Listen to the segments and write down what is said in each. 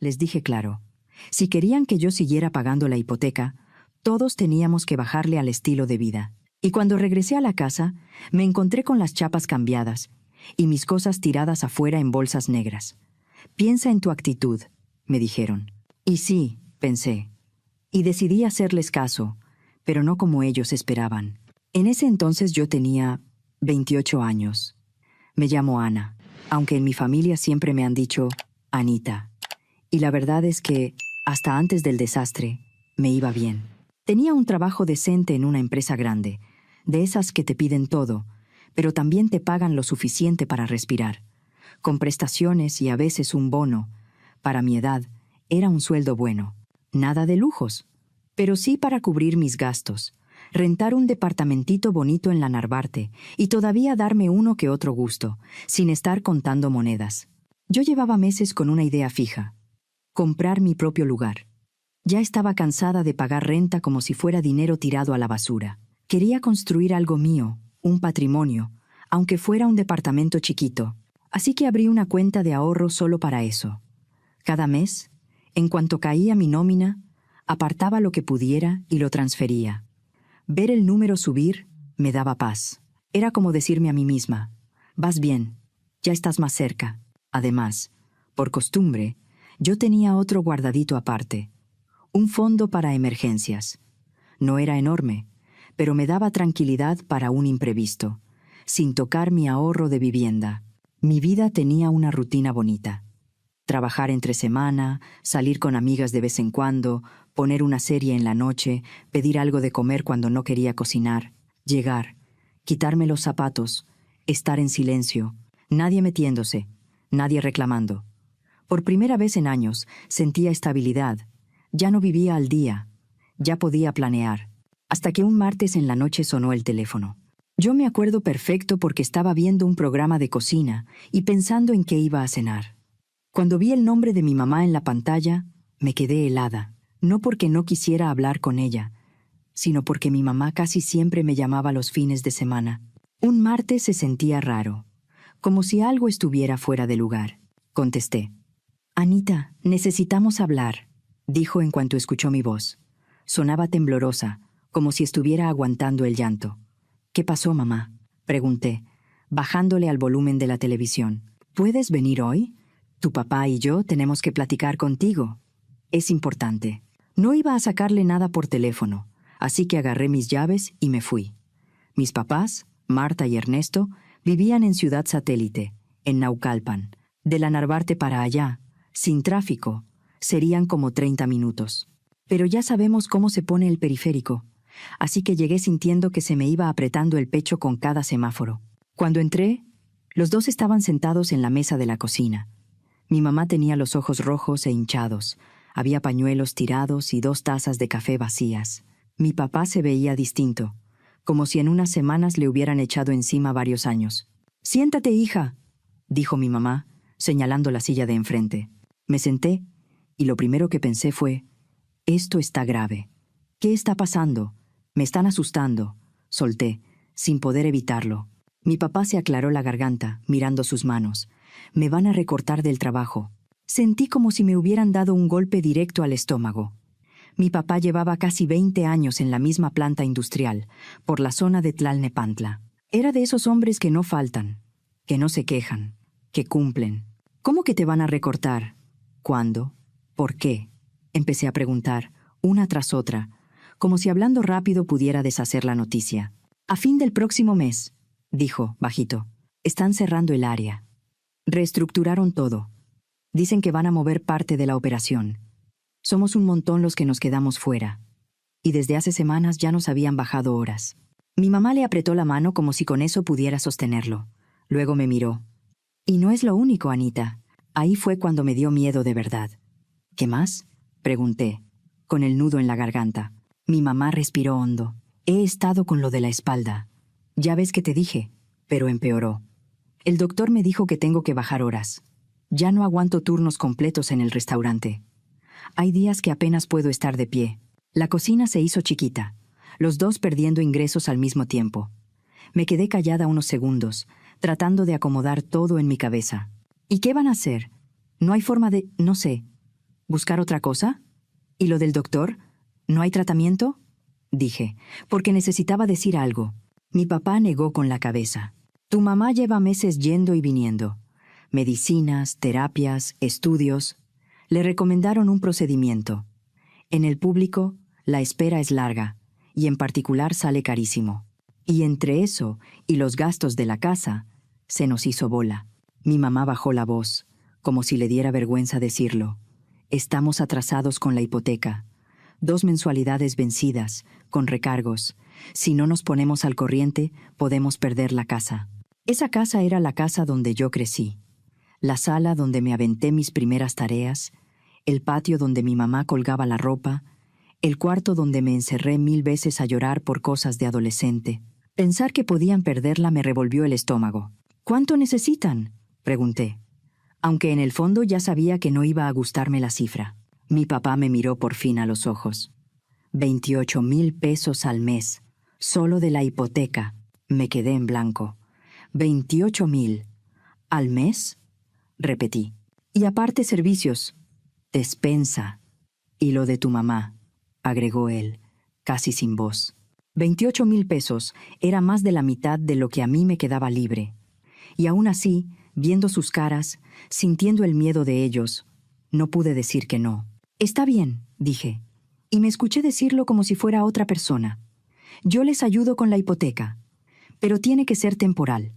les dije claro. Si querían que yo siguiera pagando la hipoteca, todos teníamos que bajarle al estilo de vida. Y cuando regresé a la casa, me encontré con las chapas cambiadas y mis cosas tiradas afuera en bolsas negras. Piensa en tu actitud, me dijeron. Y sí, pensé. Y decidí hacerles caso, pero no como ellos esperaban. En ese entonces yo tenía 28 años. Me llamo Ana, aunque en mi familia siempre me han dicho Anita. Y la verdad es que, hasta antes del desastre, me iba bien. Tenía un trabajo decente en una empresa grande, de esas que te piden todo, pero también te pagan lo suficiente para respirar. Con prestaciones y a veces un bono. Para mi edad, era un sueldo bueno. Nada de lujos, pero sí para cubrir mis gastos, rentar un departamentito bonito en la Narvarte y todavía darme uno que otro gusto, sin estar contando monedas. Yo llevaba meses con una idea fija: comprar mi propio lugar. Ya estaba cansada de pagar renta como si fuera dinero tirado a la basura. Quería construir algo mío, un patrimonio, aunque fuera un departamento chiquito. Así que abrí una cuenta de ahorro solo para eso. Cada mes, en cuanto caía mi nómina, apartaba lo que pudiera y lo transfería. Ver el número subir me daba paz. Era como decirme a mí misma: vas bien, ya estás más cerca. Además, por costumbre, yo tenía otro guardadito aparte, un fondo para emergencias. No era enorme, pero me daba tranquilidad para un imprevisto, sin tocar mi ahorro de vivienda. Mi vida tenía una rutina bonita. Trabajar entre semana, salir con amigas de vez en cuando, poner una serie en la noche, pedir algo de comer cuando no quería cocinar, llegar, quitarme los zapatos, estar en silencio, nadie metiéndose, nadie reclamando. Por primera vez en años sentía estabilidad. Ya no vivía al día, ya podía planear. Hasta que un martes en la noche sonó el teléfono. Yo me acuerdo perfecto porque estaba viendo un programa de cocina y pensando en qué iba a cenar. Cuando vi el nombre de mi mamá en la pantalla, me quedé helada. No porque no quisiera hablar con ella, sino porque mi mamá casi siempre me llamaba los fines de semana. Un martes se sentía raro, como si algo estuviera fuera de lugar. Contesté. «Anita, necesitamos hablar», dijo en cuanto escuchó mi voz. Sonaba temblorosa, como si estuviera aguantando el llanto. «¿Qué pasó, mamá?», pregunté, bajándole al volumen de la televisión. «¿Puedes venir hoy? Tu papá y yo tenemos que platicar contigo. Es importante». No iba a sacarle nada por teléfono, así que agarré mis llaves y me fui. Mis papás, Marta y Ernesto, vivían en Ciudad Satélite, en Naucalpan. De la Narvarte para allá, sin tráfico, serían como 30 minutos. Pero ya sabemos cómo se pone el periférico, así que llegué sintiendo que se me iba apretando el pecho con cada semáforo. Cuando entré, los dos estaban sentados en la mesa de la cocina. Mi mamá tenía los ojos rojos e hinchados, había pañuelos tirados y 2 tazas de café vacías. Mi papá se veía distinto, como si en unas semanas le hubieran echado encima varios años. «Siéntate, hija», dijo mi mamá, señalando la silla de enfrente. Me senté, y lo primero que pensé fue: «Esto está grave. ¿Qué está pasando? Me están asustando», solté, sin poder evitarlo. Mi papá se aclaró la garganta, mirando sus manos. «Me van a recortar del trabajo». Sentí como si me hubieran dado un golpe directo al estómago. Mi papá llevaba casi 20 años en la misma planta industrial, por la zona de Tlalnepantla. Era de esos hombres que no faltan, que no se quejan, que cumplen. «¿Cómo que te van a recortar? ¿Cuándo? ¿Por qué?», empecé a preguntar, una tras otra, como si hablando rápido pudiera deshacer la noticia. «A fin del próximo mes», dijo, bajito. «Están cerrando el área. Reestructuraron todo. Dicen que van a mover parte de la operación. Somos un montón los que nos quedamos fuera. Y desde hace semanas ya nos habían bajado horas». Mi mamá le apretó la mano como si con eso pudiera sostenerlo. Luego me miró. «Y no es lo único, Anita». Ahí fue cuando me dio miedo de verdad. «¿Qué más?», pregunté, con el nudo en la garganta. Mi mamá respiró hondo. «He estado con lo de la espalda. Ya ves que te dije», pero empeoró. «El doctor me dijo que tengo que bajar horas. Ya no aguanto turnos completos en el restaurante. Hay días que apenas puedo estar de pie». La cocina se hizo chiquita, los dos perdiendo ingresos al mismo tiempo. Me quedé callada unos segundos, tratando de acomodar todo en mi cabeza. «¿Y qué van a hacer? No hay forma de...?» «No sé. ¿Buscar otra cosa? ¿Y lo del doctor? ¿No hay tratamiento? Dije, porque necesitaba decir algo. Mi papá negó con la cabeza. Tu mamá lleva meses yendo y viniendo. Medicinas, terapias, estudios. Le recomendaron un procedimiento. En el público, la espera es larga, y en particular sale carísimo. Y entre eso y los gastos de la casa, se nos hizo bola. Mi mamá bajó la voz, como si le diera vergüenza decirlo. Estamos atrasados con la hipoteca. 2 mensualidades vencidas, con recargos. Si no nos ponemos al corriente, podemos perder la casa. Esa casa era la casa donde yo crecí. La sala donde me aventé mis primeras tareas, el patio donde mi mamá colgaba la ropa, el cuarto donde me encerré 1000 veces a llorar por cosas de adolescente. Pensar que podían perderla me revolvió el estómago. ¿Cuánto necesitan?, pregunté, aunque en el fondo ya sabía que no iba a gustarme la cifra. Mi papá me miró por fin a los ojos. 28,000 pesos al mes, solo de la hipoteca. Me quedé en blanco. 28,000. ¿Al mes?, repetí. Y aparte servicios, despensa. Y lo de tu mamá, agregó él, casi sin voz. 28,000 pesos era más de la mitad de lo que a mí me quedaba libre. Y aún así, viendo sus caras, sintiendo el miedo de ellos, no pude decir que no. Está bien, dije, y me escuché decirlo como si fuera otra persona. Yo les ayudo con la hipoteca, pero tiene que ser temporal.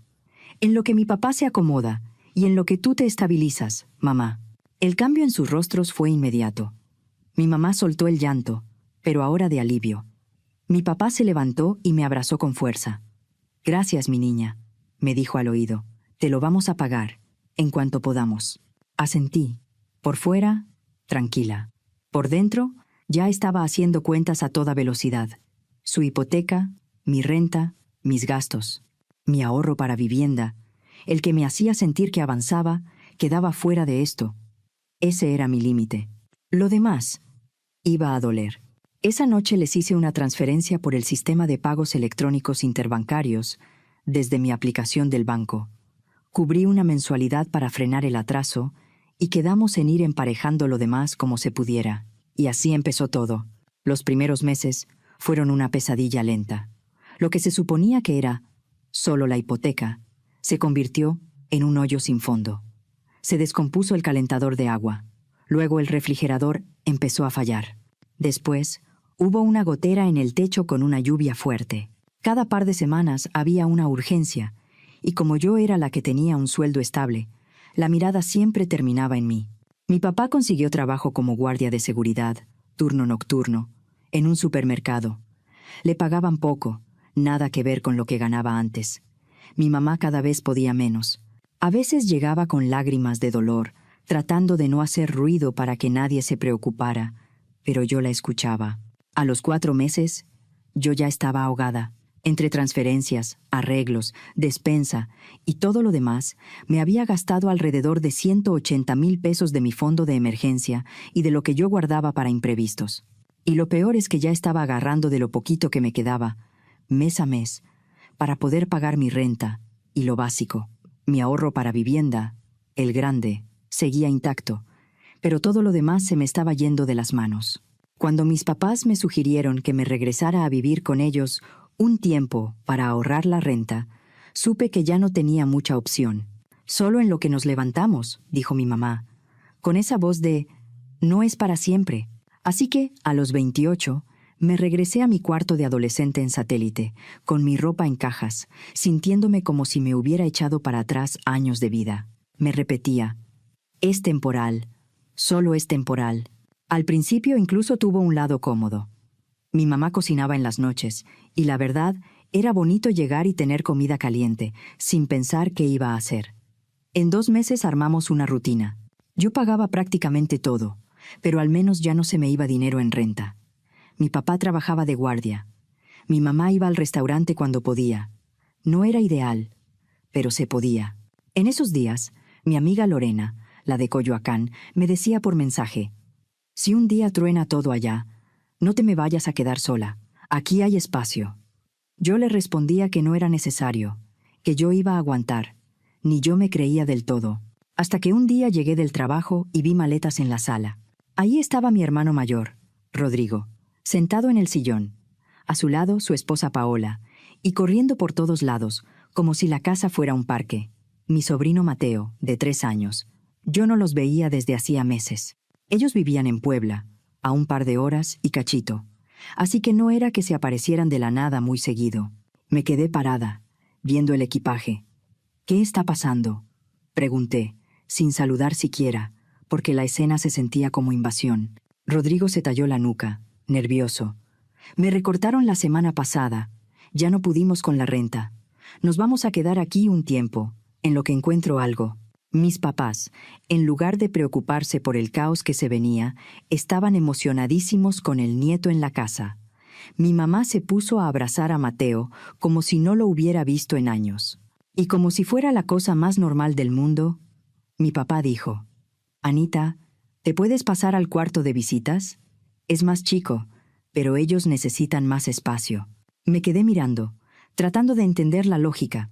En lo que mi papá se acomoda y en lo que tú te estabilizas, mamá. El cambio en sus rostros fue inmediato. Mi mamá soltó el llanto, pero ahora de alivio. Mi papá se levantó y me abrazó con fuerza. Gracias, mi niña, me dijo al oído. Te lo vamos a pagar, en cuanto podamos. Asentí. Por fuera, tranquila. Por dentro, ya estaba haciendo cuentas a toda velocidad. Su hipoteca, mi renta, mis gastos, mi ahorro para vivienda, el que me hacía sentir que avanzaba, quedaba fuera de esto. Ese era mi límite. Lo demás iba a doler. Esa noche les hice una transferencia por el sistema de pagos electrónicos interbancarios desde mi aplicación del banco. Cubrí una mensualidad para frenar el atraso y quedamos en ir emparejando lo demás como se pudiera. Y así empezó todo. Los primeros meses fueron una pesadilla lenta. Lo que se suponía que era solo la hipoteca se convirtió en un hoyo sin fondo. Se descompuso el calentador de agua. Luego el refrigerador empezó a fallar. Después, hubo una gotera en el techo con una lluvia fuerte. Cada par de semanas había una urgencia, y como yo era la que tenía un sueldo estable, la mirada siempre terminaba en mí. Mi papá consiguió trabajo como guardia de seguridad, turno nocturno, en un supermercado. Le pagaban poco, nada que ver con lo que ganaba antes. Mi mamá cada vez podía menos. A veces llegaba con lágrimas de dolor, tratando de no hacer ruido para que nadie se preocupara, pero yo la escuchaba. A los 4 meses, yo ya estaba ahogada. Entre transferencias, arreglos, despensa y todo lo demás, me había gastado alrededor de 180,000 pesos de mi fondo de emergencia y de lo que yo guardaba para imprevistos. Y lo peor es que ya estaba agarrando de lo poquito que me quedaba, mes a mes, para poder pagar mi renta y lo básico. Mi ahorro para vivienda, el grande, seguía intacto, pero todo lo demás se me estaba yendo de las manos. Cuando mis papás me sugirieron que me regresara a vivir con ellos un tiempo para ahorrar la renta, supe que ya no tenía mucha opción. Solo en lo que nos levantamos, dijo mi mamá, con esa voz de «no es para siempre». Así que, a los 28, me regresé a mi cuarto de adolescente en Satélite, con mi ropa en cajas, sintiéndome como si me hubiera echado para atrás años de vida. Me repetía, «es temporal, solo es temporal». Al principio incluso tuvo un lado cómodo. Mi mamá cocinaba en las noches, y la verdad, era bonito llegar y tener comida caliente, sin pensar qué iba a hacer. En 2 meses armamos una rutina. Yo pagaba prácticamente todo, pero al menos ya no se me iba dinero en renta. Mi papá trabajaba de guardia. Mi mamá iba al restaurante cuando podía. No era ideal, pero se podía. En esos días, mi amiga Lorena, la de Coyoacán, me decía por mensaje, «Si un día truena todo allá, no te me vayas a quedar sola. Aquí hay espacio». Yo le respondía que no era necesario, que yo iba a aguantar. Ni yo me creía del todo. Hasta que un día llegué del trabajo y vi maletas en la sala. Ahí estaba mi hermano mayor, Rodrigo, sentado en el sillón. A su lado, su esposa Paola, y corriendo por todos lados, como si la casa fuera un parque. Mi sobrino Mateo, de 3 años. Yo no los veía desde hacía meses. Ellos vivían en Puebla, a un par de horas y cachito. Así que no era que se aparecieran de la nada muy seguido. Me quedé parada, viendo el equipaje. ¿Qué está pasando?, pregunté, sin saludar siquiera, porque la escena se sentía como invasión. Rodrigo se talló la nuca, nervioso. Me recortaron la semana pasada. Ya no pudimos con la renta. Nos vamos a quedar aquí un tiempo, en lo que encuentro algo. Mis papás, en lugar de preocuparse por el caos que se venía, estaban emocionadísimos con el nieto en la casa. Mi mamá se puso a abrazar a Mateo como si no lo hubiera visto en años. Y como si fuera la cosa más normal del mundo, mi papá dijo: «Anita, ¿te puedes pasar al cuarto de visitas? Es más chico, pero ellos necesitan más espacio». Me quedé mirando, tratando de entender la lógica.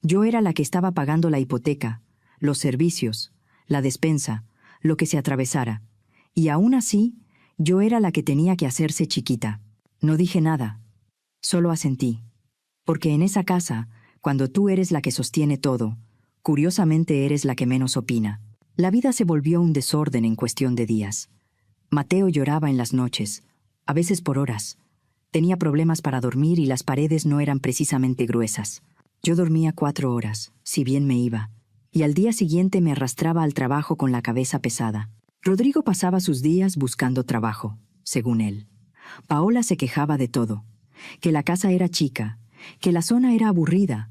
Yo era la que estaba pagando la hipoteca, los servicios, la despensa, lo que se atravesara. Y aún así, yo era la que tenía que hacerse chiquita. No dije nada, solo asentí. Porque en esa casa, cuando tú eres la que sostiene todo, curiosamente eres la que menos opina. La vida se volvió un desorden en cuestión de días. Mateo lloraba en las noches, a veces por horas. Tenía problemas para dormir y las paredes no eran precisamente gruesas. Yo dormía 4 horas, si bien me iba, y al día siguiente me arrastraba al trabajo con la cabeza pesada. Rodrigo pasaba sus días buscando trabajo, según él. Paola se quejaba de todo, que la casa era chica, que la zona era aburrida,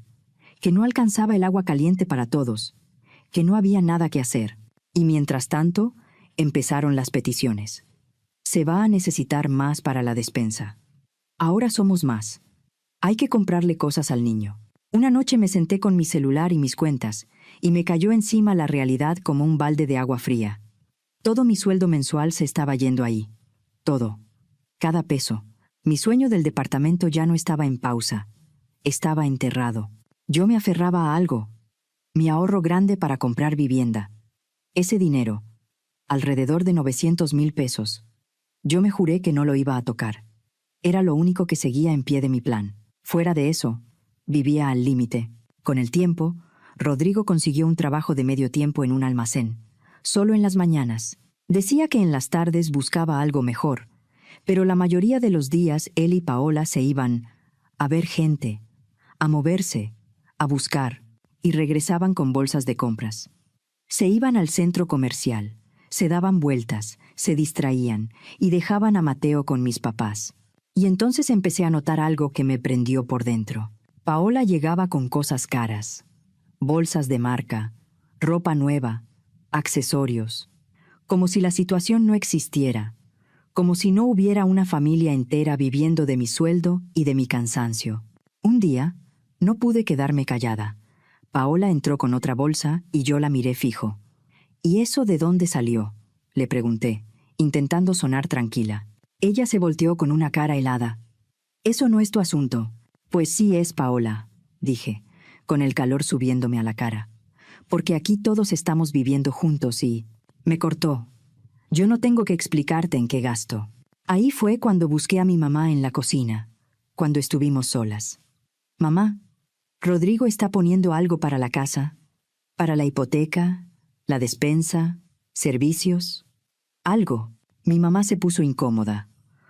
que no alcanzaba el agua caliente para todos, que no había nada que hacer. Y mientras tanto, empezaron las peticiones. Se va a necesitar más para la despensa. Ahora somos más. Hay que comprarle cosas al niño. Una noche me senté con mi celular y mis cuentas, y me cayó encima la realidad como un balde de agua fría. Todo mi sueldo mensual se estaba yendo ahí. Todo. Cada peso. Mi sueño del departamento ya no estaba en pausa. Estaba enterrado. Yo me aferraba a algo. Mi ahorro grande para comprar vivienda. Ese dinero. Alrededor de 900,000 pesos. Yo me juré que no lo iba a tocar. Era lo único que seguía en pie de mi plan. Fuera de eso, vivía al límite. Con el tiempo, Rodrigo consiguió un trabajo de medio tiempo en un almacén, solo en las mañanas. Decía que en las tardes buscaba algo mejor, pero la mayoría de los días él y Paola se iban a ver gente, a moverse, a buscar, y regresaban con bolsas de compras. Se iban al centro comercial, se daban vueltas, se distraían y dejaban a Mateo con mis papás. Y entonces empecé a notar algo que me prendió por dentro. Paola llegaba con cosas caras, bolsas de marca, ropa nueva, accesorios, como si la situación no existiera, como si no hubiera una familia entera viviendo de mi sueldo y de mi cansancio. Un día, no pude quedarme callada. Paola entró con otra bolsa y yo la miré fijo. ¿Y eso de dónde salió?, le pregunté, intentando sonar tranquila. Ella se volteó con una cara helada. «Eso no es tu asunto». «Pues sí es, Paola», dije, con el calor subiéndome a la cara. «Porque aquí todos estamos viviendo juntos y...» Me cortó. «Yo no tengo que explicarte en qué gasto». Ahí fue cuando busqué a mi mamá en la cocina, cuando estuvimos solas. «Mamá, Rodrigo está poniendo algo para la casa, para la hipoteca, la despensa, servicios. Algo». Mi mamá se puso incómoda,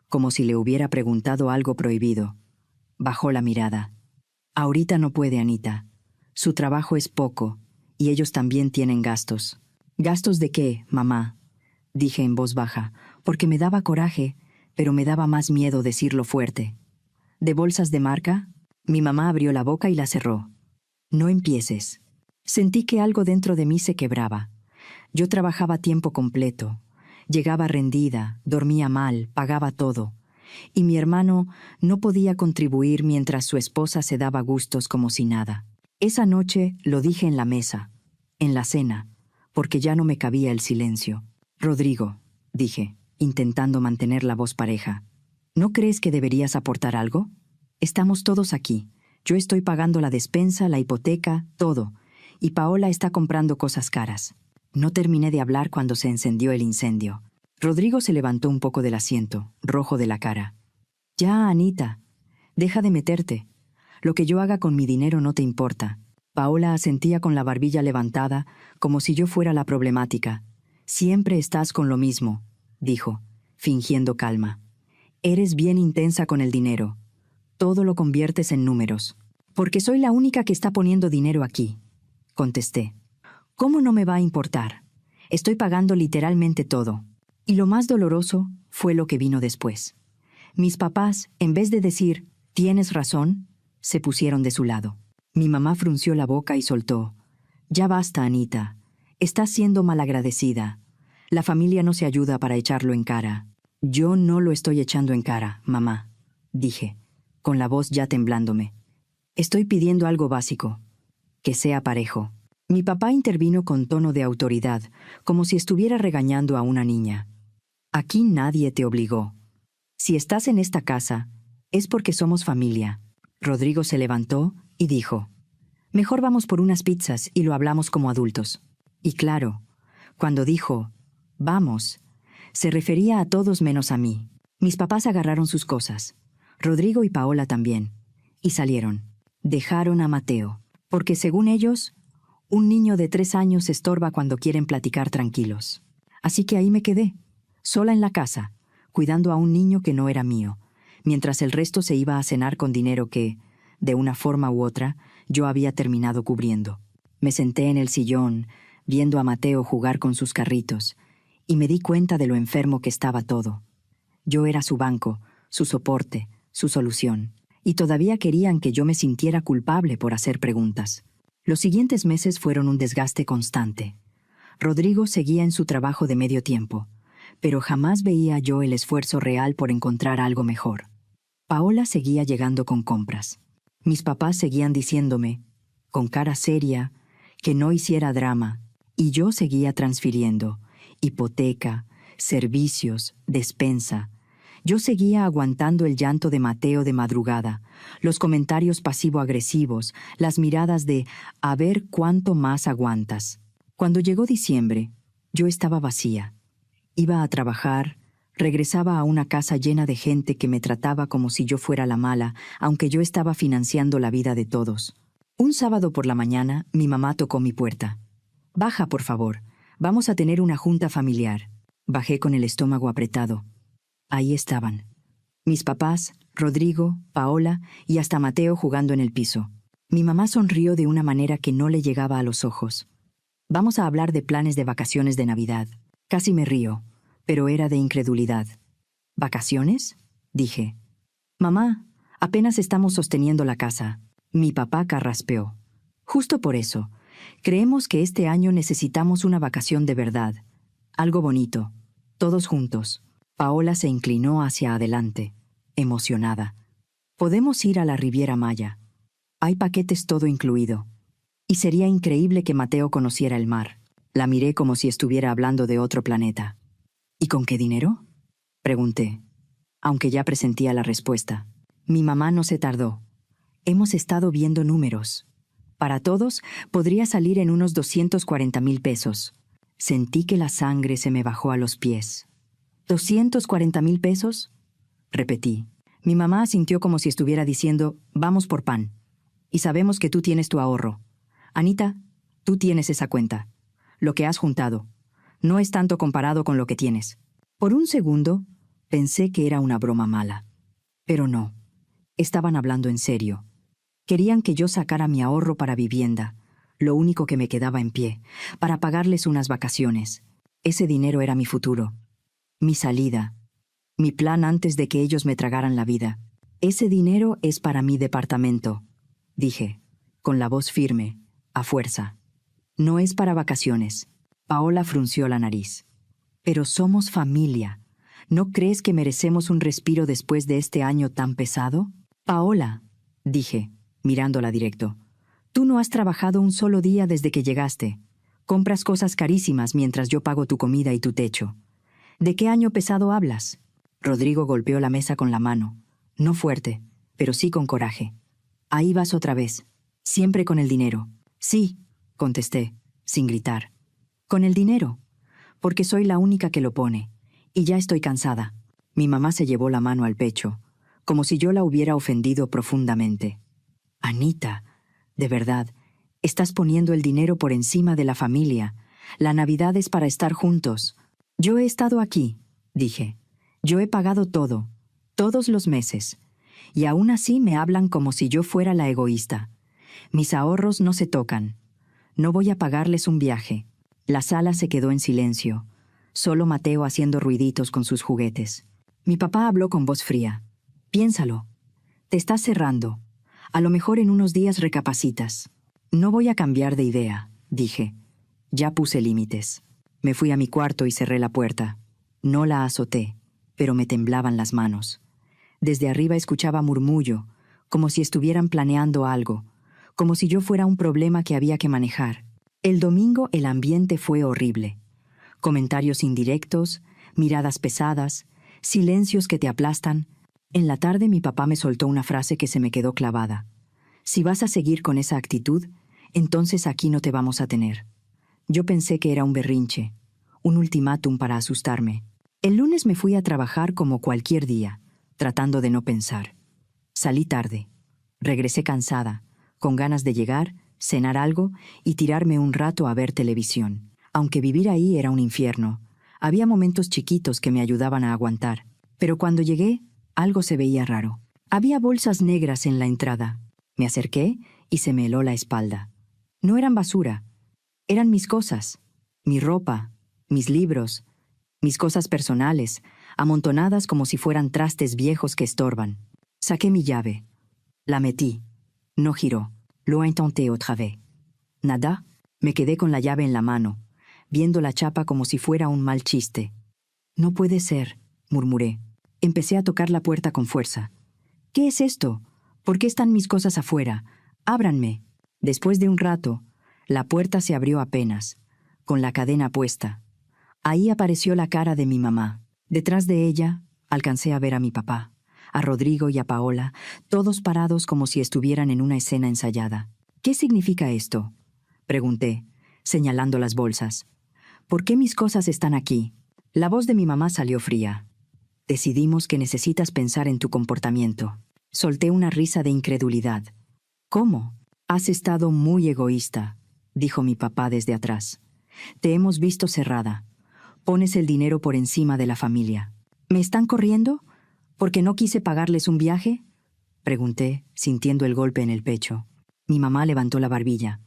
como si le hubiera preguntado algo prohibido. Bajó la mirada. «Ahorita no puede, Anita. Su trabajo es poco, y ellos también tienen gastos». «¿Gastos de qué, mamá?», dije en voz baja, porque me daba coraje, pero me daba más miedo decirlo fuerte. «¿De bolsas de marca?». Mi mamá abrió la boca y la cerró. «No empieces». Sentí que algo dentro de mí se quebraba. Yo trabajaba a tiempo completo. Llegaba rendida, dormía mal, pagaba todo. Y mi hermano no podía contribuir mientras su esposa se daba gustos como si nada. Esa noche lo dije en la mesa, en la cena, porque ya no me cabía el silencio. «Rodrigo», dije, intentando mantener la voz pareja, ¿no crees que deberías aportar algo? Estamos todos aquí. Yo estoy pagando la despensa, la hipoteca, todo. Y Paola está comprando cosas caras. No terminé de hablar cuando se encendió el incendio. Rodrigo se levantó un poco del asiento, rojo de la cara. Ya, Anita, deja de meterte. Lo que yo haga con mi dinero no te importa. Paola asentía con la barbilla levantada, como si yo fuera la problemática. Siempre estás con lo mismo, dijo, fingiendo calma. Eres bien intensa con el dinero. Todo lo conviertes en números. Porque soy la única que está poniendo dinero aquí, contesté. ¿Cómo no me va a importar? Estoy pagando literalmente todo. Y lo más doloroso fue lo que vino después. Mis papás, en vez de decir, tienes razón, se pusieron de su lado. Mi mamá frunció la boca y soltó. Ya basta, Anita. Estás siendo malagradecida. La familia no se ayuda para echarlo en cara. Yo no lo estoy echando en cara, mamá, dije, con la voz ya temblándome. Estoy pidiendo algo básico. Que sea parejo. Mi papá intervino con tono de autoridad, como si estuviera regañando a una niña. Aquí nadie te obligó. Si estás en esta casa, es porque somos familia. Rodrigo se levantó y dijo, mejor vamos por unas pizzas y lo hablamos como adultos. Y claro, cuando dijo, vamos, se refería a todos menos a mí. Mis papás agarraron sus cosas, Rodrigo y Paola también, y salieron. Dejaron a Mateo, porque según ellos, un niño de 3 años estorba cuando quieren platicar tranquilos. Así que ahí me quedé, sola en la casa, cuidando a un niño que no era mío, mientras el resto se iba a cenar con dinero que, de una forma u otra, yo había terminado cubriendo. Me senté en el sillón, viendo a Mateo jugar con sus carritos, y me di cuenta de lo enfermo que estaba todo. Yo era su banco, su soporte, su solución, y todavía querían que yo me sintiera culpable por hacer preguntas. Los siguientes meses fueron un desgaste constante. Rodrigo seguía en su trabajo de medio tiempo, pero jamás veía yo el esfuerzo real por encontrar algo mejor. Paola seguía llegando con compras. Mis papás seguían diciéndome, con cara seria, que no hiciera drama, y yo seguía transfiriendo, hipoteca, servicios, despensa. Yo seguía aguantando el llanto de Mateo de madrugada, los comentarios pasivo-agresivos, las miradas de «a ver cuánto más aguantas». Cuando llegó diciembre, yo estaba vacía. Iba a trabajar, regresaba a una casa llena de gente que me trataba como si yo fuera la mala, aunque yo estaba financiando la vida de todos. Un sábado por la mañana, mi mamá tocó mi puerta. «Baja, por favor. Vamos a tener una junta familiar». Bajé con el estómago apretado. Ahí estaban. Mis papás, Rodrigo, Paola y hasta Mateo jugando en el piso. Mi mamá sonrió de una manera que no le llegaba a los ojos. «Vamos a hablar de planes de vacaciones de Navidad». Casi me río, pero era de incredulidad. «¿Vacaciones?», dije. «Mamá, apenas estamos sosteniendo la casa». Mi papá carraspeó. «Justo por eso. Creemos que este año necesitamos una vacación de verdad. Algo bonito. Todos juntos». Paola se inclinó hacia adelante, emocionada. «Podemos ir a la Riviera Maya. Hay paquetes todo incluido. Y sería increíble que Mateo conociera el mar». La miré como si estuviera hablando de otro planeta. «¿Y con qué dinero?», pregunté, aunque ya presentía la respuesta. Mi mamá no se tardó. «Hemos estado viendo números. Para todos podría salir en unos 240,000 pesos». Sentí que la sangre se me bajó a los pies. «¿240,000 pesos?», repetí. Mi mamá asintió como si estuviera diciendo, «Vamos por pan. Y sabemos que tú tienes tu ahorro. Anita, tú tienes esa cuenta. Lo que has juntado. No es tanto comparado con lo que tienes». Por un segundo, pensé que era una broma mala. Pero no. Estaban hablando en serio. Querían que yo sacara mi ahorro para vivienda, lo único que me quedaba en pie, para pagarles unas vacaciones. Ese dinero era mi futuro. Mi salida. Mi plan antes de que ellos me tragaran la vida. «Ese dinero es para mi departamento», dije, con la voz firme, a fuerza. «No es para vacaciones». Paola frunció la nariz. «Pero somos familia. ¿No crees que merecemos un respiro después de este año tan pesado?» «Paola», dije, mirándola directo, «tú no has trabajado un solo día desde que llegaste. Compras cosas carísimas mientras yo pago tu comida y tu techo. ¿De qué año pesado hablas?». Rodrigo golpeó la mesa con la mano. No fuerte, pero sí con coraje. «Ahí vas otra vez. Siempre con el dinero». «Sí», contesté, sin gritar. «Con el dinero, porque soy la única que lo pone. Y ya estoy cansada. Mi mamá se llevó la mano al pecho, como si yo la hubiera ofendido profundamente. Anita, de verdad, estás poniendo el dinero por encima de la familia. La Navidad es para estar juntos. Yo he estado aquí, dije. Yo he pagado todo, todos los meses. Y aún así me hablan como si yo fuera la egoísta. Mis ahorros no se tocan. No voy a pagarles un viaje. La sala se quedó en silencio, solo Mateo haciendo ruiditos con sus juguetes. Mi papá habló con voz fría. Piénsalo. Te estás cerrando. A lo mejor en unos días recapacitas. No voy a cambiar de idea, dije. Ya puse límites. Me fui a mi cuarto y cerré la puerta. No la azoté, pero me temblaban las manos. Desde arriba escuchaba murmullo, como si estuvieran planeando algo, como si yo fuera un problema que había que manejar. El domingo el ambiente fue horrible. Comentarios indirectos, miradas pesadas, silencios que te aplastan. En la tarde mi papá me soltó una frase que se me quedó clavada. Si vas a seguir con esa actitud, entonces aquí no te vamos a tener. Yo pensé que era un berrinche, un ultimátum para asustarme. El lunes me fui a trabajar como cualquier día, tratando de no pensar. Salí tarde. Regresé cansada, con ganas de llegar, cenar algo y tirarme un rato a ver televisión. Aunque vivir ahí era un infierno, había momentos chiquitos que me ayudaban a aguantar. Pero cuando llegué, algo se veía raro. Había bolsas negras en la entrada. Me acerqué y se me heló la espalda. No eran basura. Eran mis cosas. Mi ropa, mis libros, mis cosas personales, amontonadas como si fueran trastes viejos que estorban. Saqué mi llave. La metí. No giró. Lo intenté otra vez. Nada. Me quedé con la llave en la mano, viendo la chapa como si fuera un mal chiste. No puede ser, murmuré. Empecé a tocar la puerta con fuerza. ¿Qué es esto? ¿Por qué están mis cosas afuera? Ábranme. Después de un rato, la puerta se abrió apenas, con la cadena puesta. Ahí apareció la cara de mi mamá. Detrás de ella, alcancé a ver a mi papá, a Rodrigo y a Paola, todos parados como si estuvieran en una escena ensayada. ¿Qué significa esto?, pregunté, señalando las bolsas. ¿Por qué mis cosas están aquí? La voz de mi mamá salió fría. Decidimos que necesitas pensar en tu comportamiento. Solté una risa de incredulidad. ¿Cómo? Has estado muy egoísta, dijo mi papá desde atrás. Te hemos visto cerrada. Pones el dinero por encima de la familia. ¿Me están corriendo? ¿Porque no quise pagarles un viaje?, pregunté, sintiendo el golpe en el pecho. Mi mamá levantó la barbilla.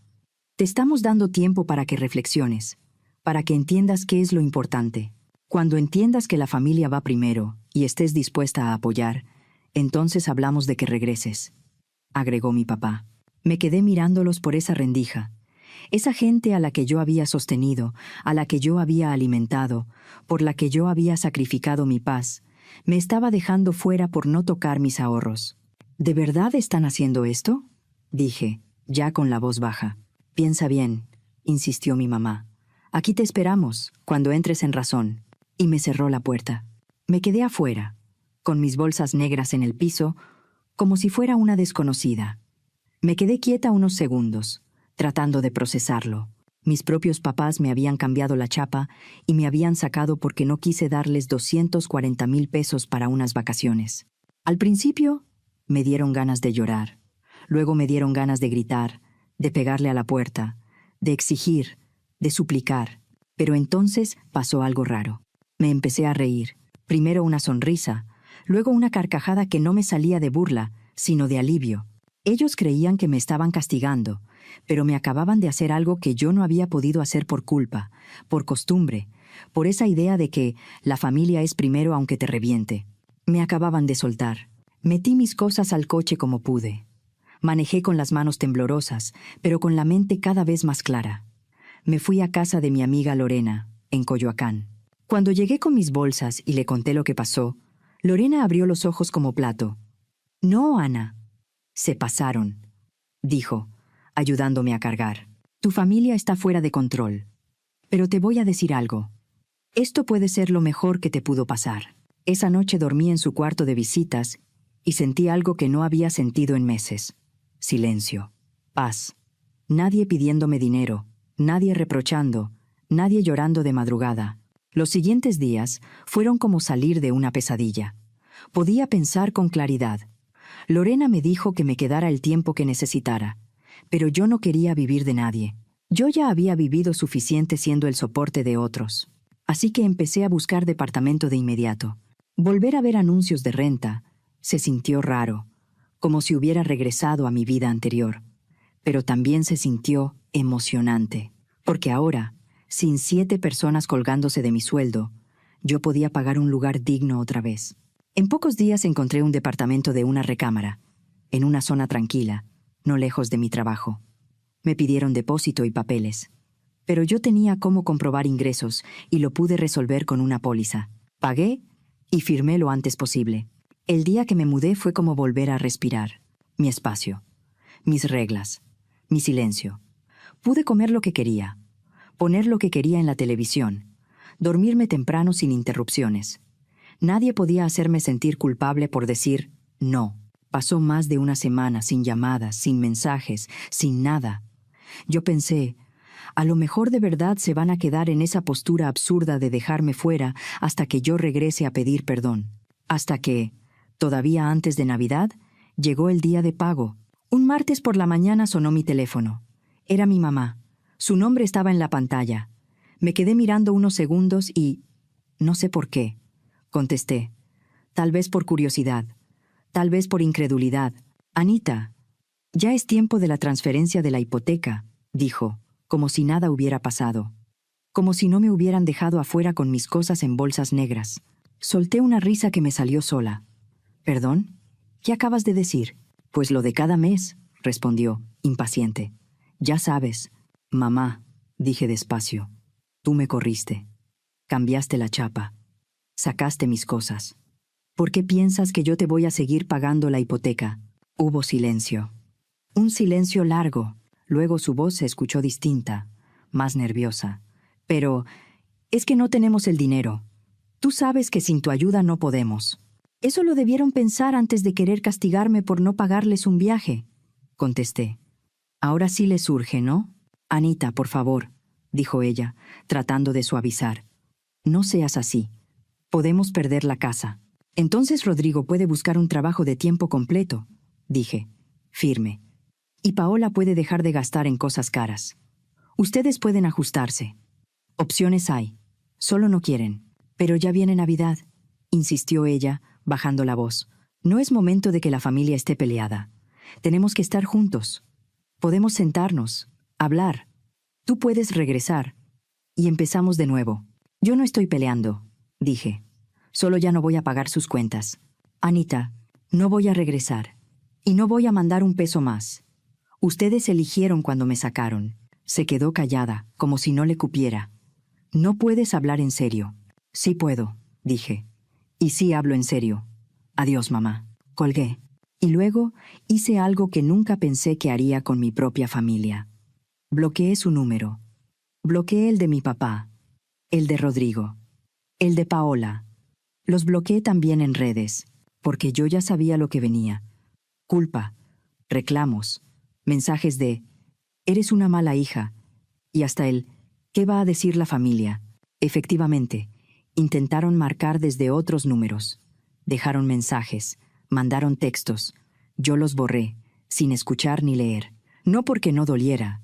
Te estamos dando tiempo para que reflexiones, para que entiendas qué es lo importante. Cuando entiendas que la familia va primero y estés dispuesta a apoyar, entonces hablamos de que regreses, agregó mi papá. Me quedé mirándolos por esa rendija. Esa gente a la que yo había sostenido, a la que yo había alimentado, por la que yo había sacrificado mi paz, me estaba dejando fuera por no tocar mis ahorros. ¿De verdad están haciendo esto?, dije, ya con la voz baja. Piensa bien, insistió mi mamá. Aquí te esperamos, cuando entres en razón. Y me cerró la puerta. Me quedé afuera, con mis bolsas negras en el piso, como si fuera una desconocida. Me quedé quieta unos segundos, tratando de procesarlo. Mis propios papás me habían cambiado la chapa y me habían sacado porque no quise darles 240,000 pesos para unas vacaciones. Al principio, me dieron ganas de llorar. Luego me dieron ganas de gritar, de pegarle a la puerta, de exigir, de suplicar. Pero entonces pasó algo raro. Me empecé a reír. Primero una sonrisa, luego una carcajada que no me salía de burla, sino de alivio. Ellos creían que me estaban castigando, pero me acababan de hacer algo que yo no había podido hacer por culpa, por costumbre, por esa idea de que la familia es primero aunque te reviente. Me acababan de soltar. Metí mis cosas al coche como pude. Manejé con las manos temblorosas, pero con la mente cada vez más clara. Me fui a casa de mi amiga Lorena, en Coyoacán. Cuando llegué con mis bolsas y le conté lo que pasó, Lorena abrió los ojos como plato. «No, Ana. Se pasaron», dijo, ayudándome a cargar. «Tu familia está fuera de control. Pero te voy a decir algo. Esto puede ser lo mejor que te pudo pasar». Esa noche dormí en su cuarto de visitas y sentí algo que no había sentido en meses. Silencio. Paz. Nadie pidiéndome dinero. Nadie reprochando. Nadie llorando de madrugada. Los siguientes días fueron como salir de una pesadilla. Podía pensar con claridad. Lorena me dijo que me quedara el tiempo que necesitara, pero yo no quería vivir de nadie. Yo ya había vivido suficiente siendo el soporte de otros. Así que empecé a buscar departamento de inmediato. Volver a ver anuncios de renta se sintió raro, como si hubiera regresado a mi vida anterior. Pero también se sintió emocionante, porque ahora, sin 7 personas colgándose de mi sueldo, yo podía pagar un lugar digno otra vez. En pocos días encontré un departamento de una recámara, en una zona tranquila, no lejos de mi trabajo. Me pidieron depósito y papeles, pero yo tenía cómo comprobar ingresos y lo pude resolver con una póliza. Pagué y firmé lo antes posible. El día que me mudé fue como volver a respirar. Mi espacio, mis reglas, mi silencio. Pude comer lo que quería, poner lo que quería en la televisión, dormirme temprano sin interrupciones. Nadie podía hacerme sentir culpable por decir no. Pasó más de una semana sin llamadas, sin mensajes, sin nada. Yo pensé, a lo mejor de verdad se van a quedar en esa postura absurda de dejarme fuera hasta que yo regrese a pedir perdón. Hasta que, todavía antes de Navidad, llegó el día de pago. Un martes por la mañana sonó mi teléfono. Era mi mamá. Su nombre estaba en la pantalla. Me quedé mirando unos segundos y... no sé por qué. Contesté. Tal vez por curiosidad. Tal vez por incredulidad. Anita, ya es tiempo de la transferencia de la hipoteca, dijo, como si nada hubiera pasado. Como si no me hubieran dejado afuera con mis cosas en bolsas negras. Solté una risa que me salió sola. ¿Perdón? ¿Qué acabas de decir? Pues lo de cada mes, respondió, impaciente. Ya sabes, mamá, dije despacio. Tú me corriste. Cambiaste la chapa. Sacaste mis cosas. ¿Por qué piensas que yo te voy a seguir pagando la hipoteca? Hubo silencio. Un silencio largo. Luego su voz se escuchó distinta, más nerviosa. Pero es que no tenemos el dinero. Tú sabes que sin tu ayuda no podemos. Eso lo debieron pensar antes de querer castigarme por no pagarles un viaje, contesté. Ahora sí les urge, ¿no? Anita, por favor, dijo ella, tratando de suavizar. No seas así. Podemos perder la casa. Entonces Rodrigo puede buscar un trabajo de tiempo completo, dije, firme. Y Paola puede dejar de gastar en cosas caras. Ustedes pueden ajustarse. Opciones hay. Solo no quieren. Pero ya viene Navidad, insistió ella, bajando la voz. No es momento de que la familia esté peleada. Tenemos que estar juntos. Podemos sentarnos, hablar. Tú puedes regresar. Y empezamos de nuevo. Yo no estoy peleando, dije. Solo ya no voy a pagar sus cuentas. Anita, no voy a regresar. Y no voy a mandar un peso más. Ustedes eligieron cuando me sacaron. Se quedó callada, como si no le cupiera. No puedes hablar en serio. Sí puedo, dije. Y sí hablo en serio. Adiós, mamá. Colgué. Y luego hice algo que nunca pensé que haría con mi propia familia. Bloqueé su número. Bloqueé el de mi papá, el de Rodrigo, el de Paola. Los bloqueé también en redes, porque yo ya sabía lo que venía. Culpa, reclamos, mensajes de «eres una mala hija» y hasta el «¿qué va a decir la familia?». Efectivamente, intentaron marcar desde otros números. Dejaron mensajes, mandaron textos. Yo los borré, sin escuchar ni leer. No porque no doliera,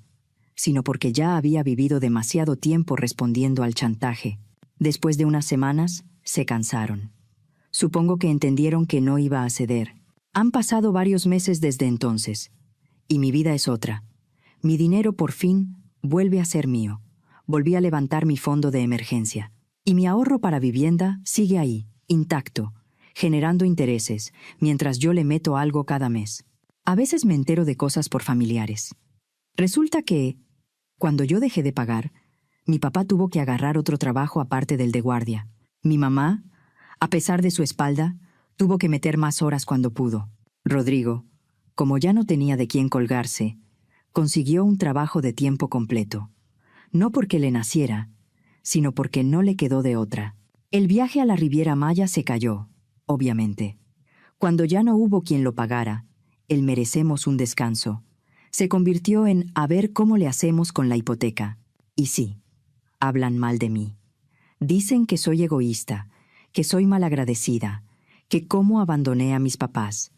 sino porque ya había vivido demasiado tiempo respondiendo al chantaje. Después de unas semanas, se cansaron. Supongo que entendieron que no iba a ceder. Han pasado varios meses desde entonces, y mi vida es otra. Mi dinero por fin vuelve a ser mío. Volví a levantar mi fondo de emergencia. Y mi ahorro para vivienda sigue ahí, intacto, generando intereses, mientras yo le meto algo cada mes. A veces me entero de cosas por familiares. Resulta que, cuando yo dejé de pagar, mi papá tuvo que agarrar otro trabajo aparte del de guardia. Mi mamá, a pesar de su espalda, tuvo que meter más horas cuando pudo. Rodrigo, como ya no tenía de quién colgarse, consiguió un trabajo de tiempo completo. No porque le naciera, sino porque no le quedó de otra. El viaje a la Riviera Maya se cayó, obviamente. Cuando ya no hubo quien lo pagara, el merecemos un descanso se convirtió en a ver cómo le hacemos con la hipoteca. Y sí, hablan mal de mí. Dicen que soy egoísta, que soy malagradecida, que cómo abandoné a mis papás.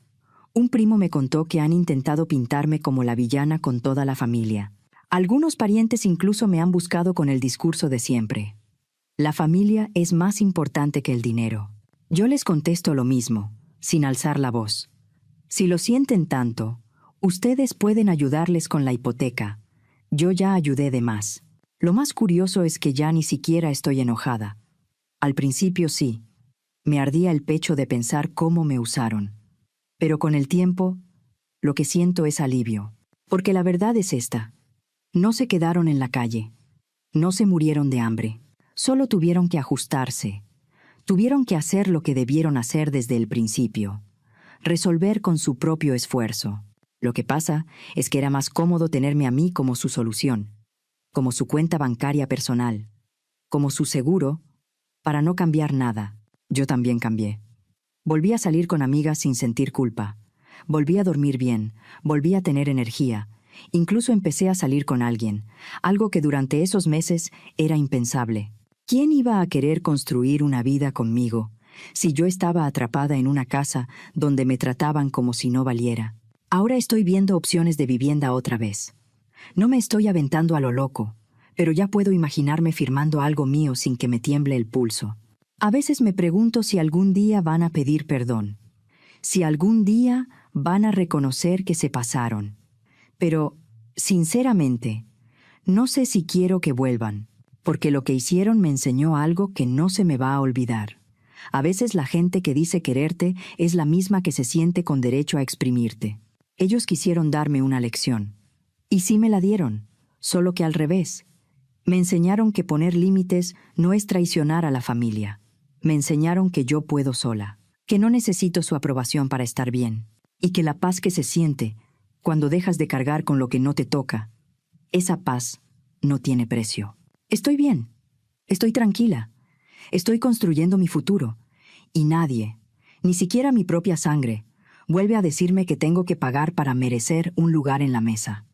Un primo me contó que han intentado pintarme como la villana con toda la familia. Algunos parientes incluso me han buscado con el discurso de siempre. La familia es más importante que el dinero. Yo les contesto lo mismo, sin alzar la voz. Si lo sienten tanto, ustedes pueden ayudarles con la hipoteca. Yo ya ayudé de más. Lo más curioso es que ya ni siquiera estoy enojada. Al principio sí. Me ardía el pecho de pensar cómo me usaron. Pero con el tiempo, lo que siento es alivio. Porque la verdad es esta. No se quedaron en la calle. No se murieron de hambre. Solo tuvieron que ajustarse. Tuvieron que hacer lo que debieron hacer desde el principio. Resolver con su propio esfuerzo. Lo que pasa es que era más cómodo tenerme a mí como su solución, como su cuenta bancaria personal, como su seguro, para no cambiar nada. Yo también cambié. Volví a salir con amigas sin sentir culpa. Volví a dormir bien, volví a tener energía. Incluso empecé a salir con alguien, algo que durante esos meses era impensable. ¿Quién iba a querer construir una vida conmigo si yo estaba atrapada en una casa donde me trataban como si no valiera? Ahora estoy viendo opciones de vivienda otra vez. No me estoy aventando a lo loco, pero ya puedo imaginarme firmando algo mío sin que me tiemble el pulso. A veces me pregunto si algún día van a pedir perdón, si algún día van a reconocer que se pasaron. Pero, sinceramente, no sé si quiero que vuelvan, porque lo que hicieron me enseñó algo que no se me va a olvidar. A veces la gente que dice quererte es la misma que se siente con derecho a exprimirte. Ellos quisieron darme una lección. Y sí me la dieron, solo que al revés. Me enseñaron que poner límites no es traicionar a la familia. Me enseñaron que yo puedo sola, que no necesito su aprobación para estar bien, y que la paz que se siente cuando dejas de cargar con lo que no te toca, esa paz no tiene precio. Estoy bien, estoy tranquila, estoy construyendo mi futuro, y nadie, ni siquiera mi propia sangre, vuelve a decirme que tengo que pagar para merecer un lugar en la mesa.